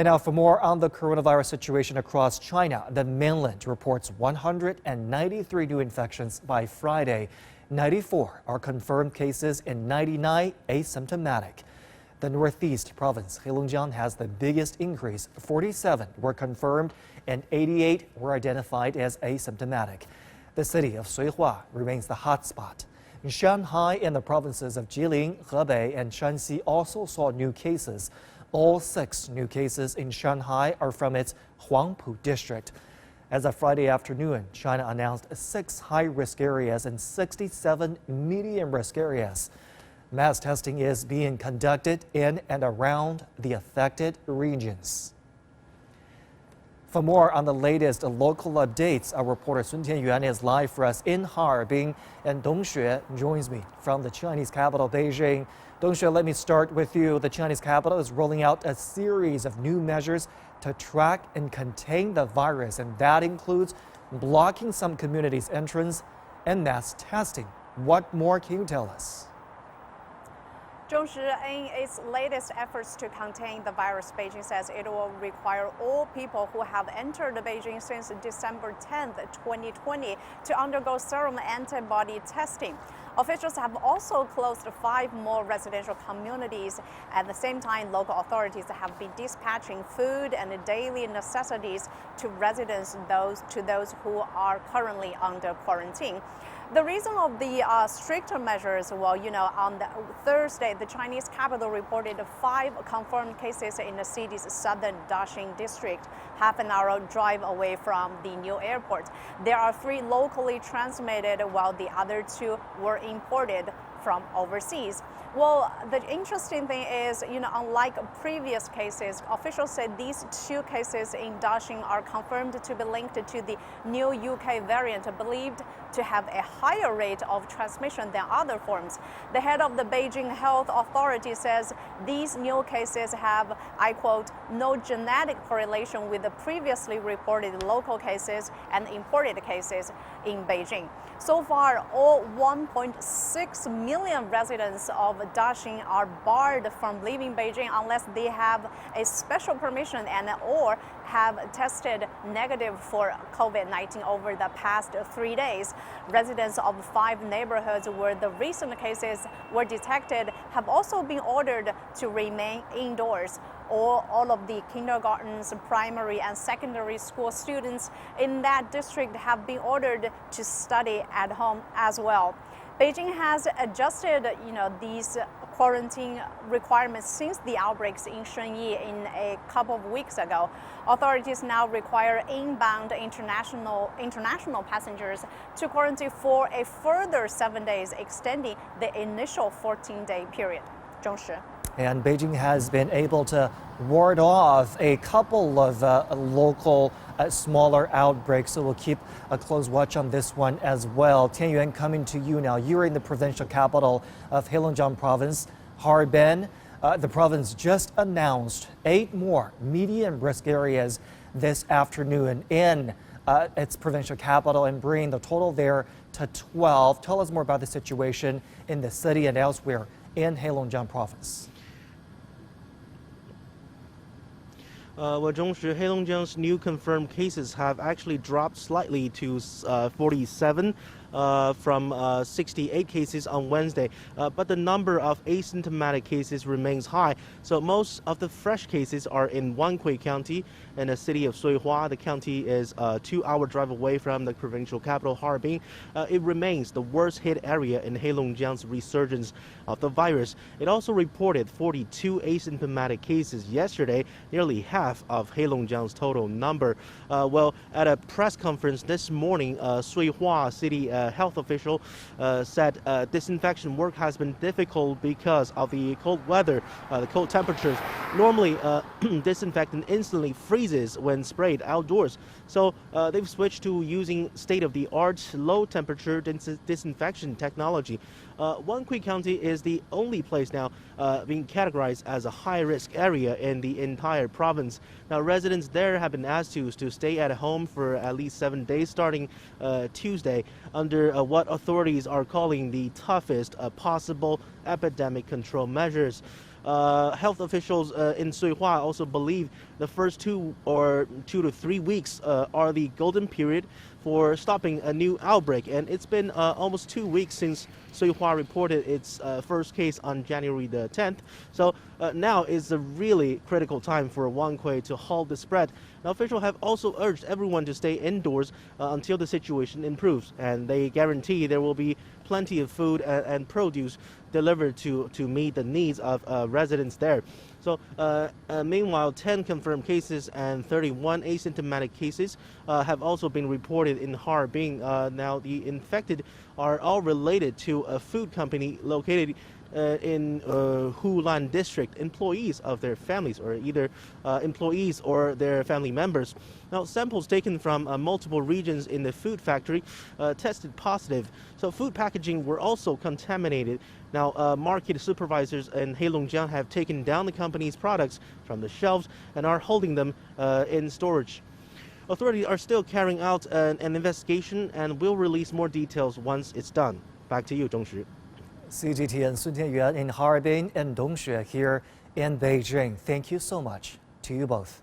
And now for more on the coronavirus situation across China, the mainland reports 193 new infections by Friday. 94 are confirmed cases and 99 asymptomatic. The northeast province, Heilongjiang, has the biggest increase. 47 were confirmed and 88 were identified as asymptomatic. The city of Suihua remains the hotspot. Shanghai and the provinces of Jilin, Hebei, and Shanxi also saw new cases. All 6 new cases in Shanghai are from its Huangpu district. As of Friday afternoon, China announced 6 high-risk areas and 67 medium-risk areas. Mass testing is being conducted in and around the affected regions. For more on the latest local updates, our reporter Sun Tianyuan is live for us in Harbin, and Dong Xue joins me from the Chinese capital, Beijing. Dong Xue, let me start with you. The Chinese capital is rolling out a series of new measures to track and contain the virus, and that includes blocking some communities' entrance and mass testing. What more can you tell us? Dong Xue, in its latest efforts to contain the virus, Beijing says it will require all people who have entered Beijing since December 10, 2020 to undergo serum antibody testing. Officials have also closed 5 more residential communities. At the same time, local authorities have been dispatching food and daily necessities to residents, to those who are currently under quarantine. The reason of the stricter measures, well, on the Thursday, the Chinese capital reported 5 confirmed cases in the city's southern Daxing district, half an hour drive away from the new airport. There are 3 locally transmitted, while the other 2 were imported from overseas. Well, the interesting thing is, unlike previous cases, officials said these 2 cases in Daxing are confirmed to be linked to the new UK variant, believed to have a higher rate of transmission than other forms. The head of the Beijing Health Authority says these new cases have, I quote, no genetic correlation with the previously reported local cases and imported cases in Beijing. So far, all 1.6 million residents of Daxing are barred from leaving Beijing unless they have a special permission or have tested negative for COVID-19 over the past 3 days. Residents of 5 neighborhoods where the recent cases were detected have also been ordered to remain indoors. All of the kindergartens, primary and secondary school students in that district have been ordered to study at home as well. Beijing has adjusted, these quarantine requirements since the outbreaks in Shenyi in a couple of weeks ago. Authorities now require inbound international passengers to quarantine for a further 7 days, extending the initial 14-day period. Dong Xue. And Beijing has been able to ward off a couple of local smaller outbreaks, so we'll keep a close watch on this one as well. Tianyuan, coming to you now. You're in the provincial capital of Heilongjiang Province, Harbin. The province just announced 8 more medium-risk areas this afternoon in its provincial capital, and bringing the total there to 12. Tell us more about the situation in the city and elsewhere in Heilongjiang Province. Well, Dong Xue, Heilongjiang's new confirmed cases have actually dropped slightly to 47 from 68 cases on Wednesday. But the number of asymptomatic cases remains high. So most of the fresh cases are in Wanhui County in the city of Suihua. The county is a 2-hour drive away from the provincial capital, Harbin. It remains the worst hit area in Heilongjiang's resurgence of the virus. It also reported 42 asymptomatic cases yesterday, nearly half of Heilongjiang's total number. Well, at a press conference this morning, Suihua city health official said disinfection work has been difficult because of the cold weather, the cold temperatures. Normally, disinfectant instantly freezes when sprayed outdoors. So they've switched to using state-of-the-art low-temperature disinfection technology. Wanhui County is the only place now being categorized as a high-risk area in the entire province. Now, residents there have been asked to stay at home for at least 7 days starting Tuesday under what authorities are calling the toughest possible epidemic control measures. Health officials in Suihua also believe the first 2 to 3 weeks are the golden period for stopping a new outbreak. And it's been almost 2 weeks since Suihua reported its first case on January the 10th. So now is a really critical time for Wanghui to halt the spread. Now, officials have also urged everyone to stay indoors until the situation improves, and they guarantee there will be plenty of food and produce delivered to meet the needs of residents there. So meanwhile, 10 confirmed cases and 31 asymptomatic cases have also been reported in Harbin. Now, the infected are all related to a food company located in Hulan district, employees of their families, or either employees or their family members. Now, samples taken from multiple regions in the food factory tested positive. So food packaging were also contaminated. Now, market supervisors in Heilongjiang have taken down the company's products from the shelves and are holding them in storage. Authorities are still carrying out an investigation and will release more details once it's done. Back to you, Dong Xue. CGT and Sun Tianyuan in Harbin and Dong Xue here in Beijing. Thank you so much to you both.